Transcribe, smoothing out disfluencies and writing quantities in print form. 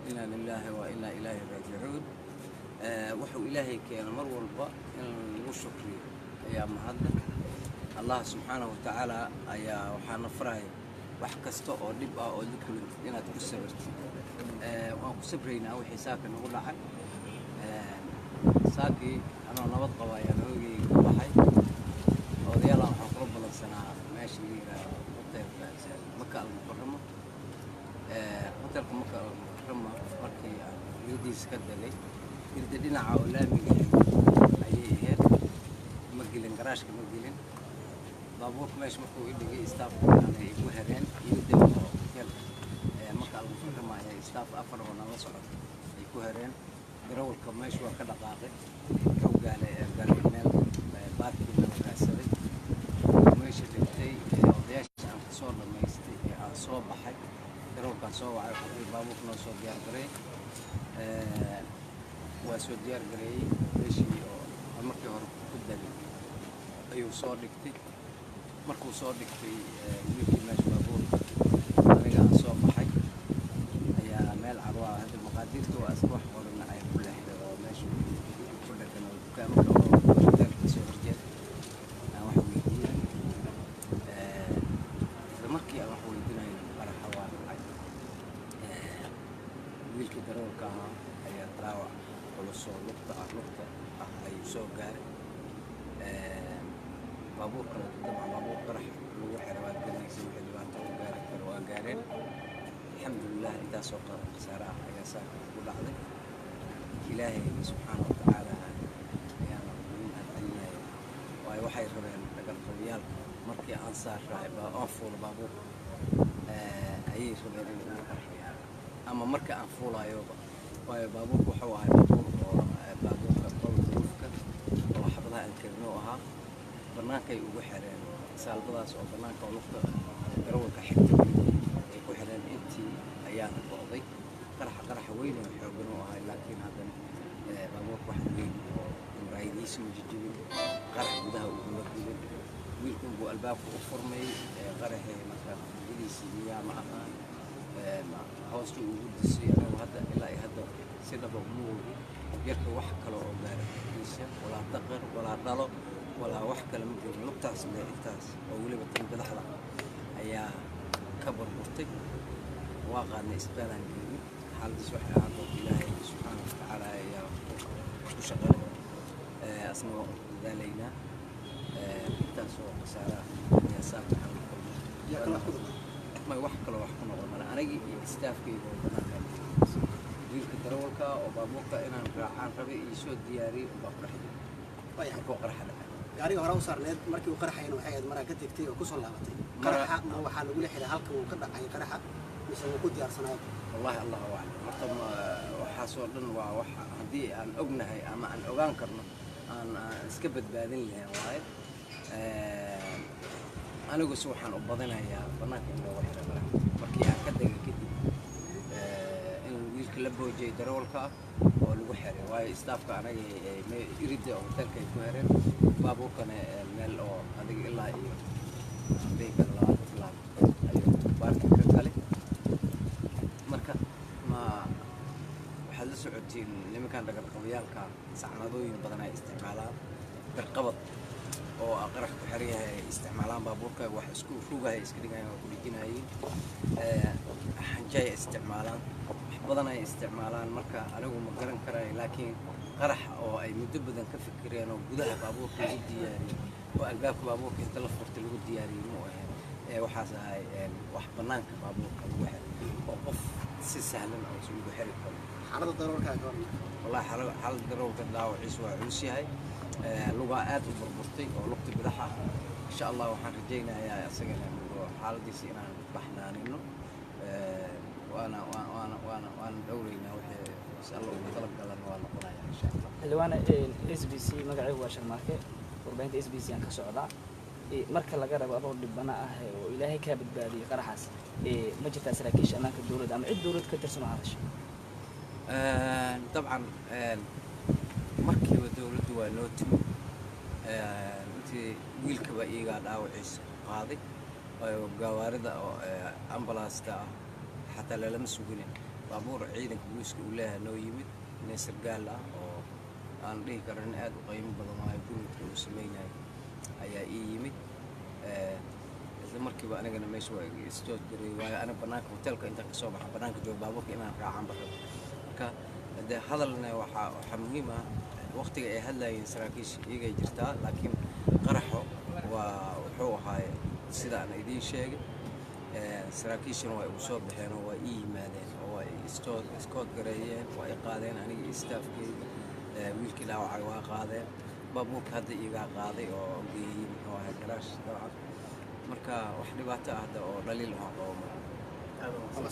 إنا لله وإنا إليه راجعون. وحو إلهي كان مر والبا إن الشكر يا مهدد الله سبحانه وتعالى يا وحنا فراي وحكستو أو دبا أو ذكر إن تكسبرت وأكسبرينا وحساك نقول عن ساكي أنا نبض قوايا نوجي بحي وديالا حقرب السنة ماشي هوتيل مكة المكرمة هوتيل مكة المكرمة مركي يديس كدلي يرددنا عولامي أيه هاد مقلين قراش كمقلين بابوك ماشي مكو يدي استاف يعني يكون هرين يدي هوتيل مكة المكرمة هي استاف أفر ونص يكون هرين يروي الكماش وكذا قاعد رو قال مال بارك من الكاسري ماشي اللي ودياش عن صور لما يستي عن صوب بحق يروي كان صوب على بابوك نصوب ديار قري وصوب ديار قري ماشي مركي هرب كدلي أيو صور دكتي مركو صور دكتي ممكن ماشي بابوك أنا عن صوب بحق يا مال عروة هذه المقادير تو أسبوع ورنا عين كل حدا ماشي كل كانوا كامل وكتير كسر رجال أنا واحد ويدينا المركي أنا واحد ويدينا على حوار العين ويلك درور كها هي تراوع ولا صور لقطة أي صور جار بابور طبعا بابور طرح روح رواد كنا يسوي حلوات وجارك رواد جارين الحمد لله إذا سوق سراء يا ساكن كل عضل إلهي سبحانه وتعالى يا من الدنيا وأي وحي ربنا تقل قبيال مركي أنصار أنفول بابور أي ربنا أما مركي أنفول أيوبا وأي بابور وحوا هاي بابور قبل ظروفك وحفظها الكرنوها برناك يوحرين سالبلاس أو برناك ولقطة قروك حكتب وحرين أنتي أيام القاضي قرح وين يحبونها لكن هذا بابوك واحد وين رايديس مجدين قرح بدها ومقبلين ويلكم بو الباب وفرمي قرح مثلا إليسي يا معها هوستو ودسي أنا وهذا إلا هذا سيدا بقول يركب وحكة لو بارك ولا تقر ولا ضلع ولا وحكة لممكن نقطع سمع إنتاس أولي بتم بدحضة أيا كبر مرتق واقع نسبة لنا حال سوحي عن الله سبحانه وتعالى يا وشغل أسمع ذلينا تاسو قصارى يا سامح يا كل واحد ما يوحك لو وحكنا ولا أنا استاف كي وبنا ويل كدرولك وبابوك إن عن ربي يسود دياري وبقرح طيب بقرح gaari hore u saarneed markii uu qaraxayna waxay ahayd maraa ka tagtay oo ku soo laabatay qaraxa ma waxa lagu leexday halka uu ka dhacay qaraxa mise uu ku diyaarsanaay wallahi allah a'lam marka waxa soo dhan waa waxa hadii aan ognahay ama aan ogaan karno aan iska badbaadin lahayn waay anigu si waxaan u badanayaa banaanka in loo waxay markii aan ka dagay kadib in wiilka la boojay daroolka oo lagu xiray waay staafka anaga irida oo hotelka ku xiray baabuurkana meel oo adiga ilaa iyo beeka la ayo baarka kale marka ma waxa la socotiin nimankan dhagar qabiyalka sacnadooyin badan ay isticmaalaan birqabad oo aqrax ku xiriyahay isticmaalaan baabuurka wax isku rugahay iska dhigayaan oo ku dhijinayeen xanjay isticmaalaan badan ay isticmaalaan marka anigu ma garan karay laakiin qarax oo ay muddo badan ka fikireen oo gudaha baabuurka u diyaariyay oo albaabka baabuurka inta la furtay lagu diyaariyay ma ahayn waxaas ahay wax banaanka baabuurka lagu xiray oo qof si sahlan oo soo ugu xiri karo xaalada daroolka ka wallahi xaalada daroolka dhaawaciis waa culus yahay luga aad u burburtay oo lugta bidaxa insha Allah waxaan rajaynayaa asagana xaaladiisa inaan baxnaanino وانا دورينا وحي الله وطلب قال انه والله قنايا ان شاء الله حلوانه اس بي سي مغعي waa sharmaake warbaahinta اس بي سي aan ka socda marka laga rabo adoo dhibana ah oo ilaahay ka badbaadiyo qaraxaas ma jirtaa saraakiisha amaanka dawladda ama cid dawlad ka tirsan oo hadashay طبعا markiiba dawladdu waa noo timi intii wiilkaba iyaga dhaawaciis qaaday oo gawaarida oo ambulance حتى لا لمسوا baabuur ciidanka booliiska uu leeyahay noo yimid nin sargaal ah oo aan dhihi karo nin aad u qiimo badan waayo gurmadka uu samaynayo ayaa ii yimid isla markiiba anigana meesha waa istood garay waayo aniga bannaanka hotelka intaan ka soo baxa bannaanka jooga baabuurka inaan raacaan barrabo marka dee hadalna waxaa muhiim ah waqtiga ay hadlayeen saraakiisha iyagay jirtaa laakiin qaraxo waa wuxuu ahaay sida aan idiin sheegay saraakiishana waa igu soo baxeen oo waa ii yimaadeen oo waa iskood gareeyeen waa i qaadeen aniga iyo staafkeyga wiilkii dhaawacay waa qaadeen baabuurka hadda iigaa qaaday oo geeyey muxuu ahay garaash dabcan marka wax dhibaato ah hadda oo dhaliil ah qabo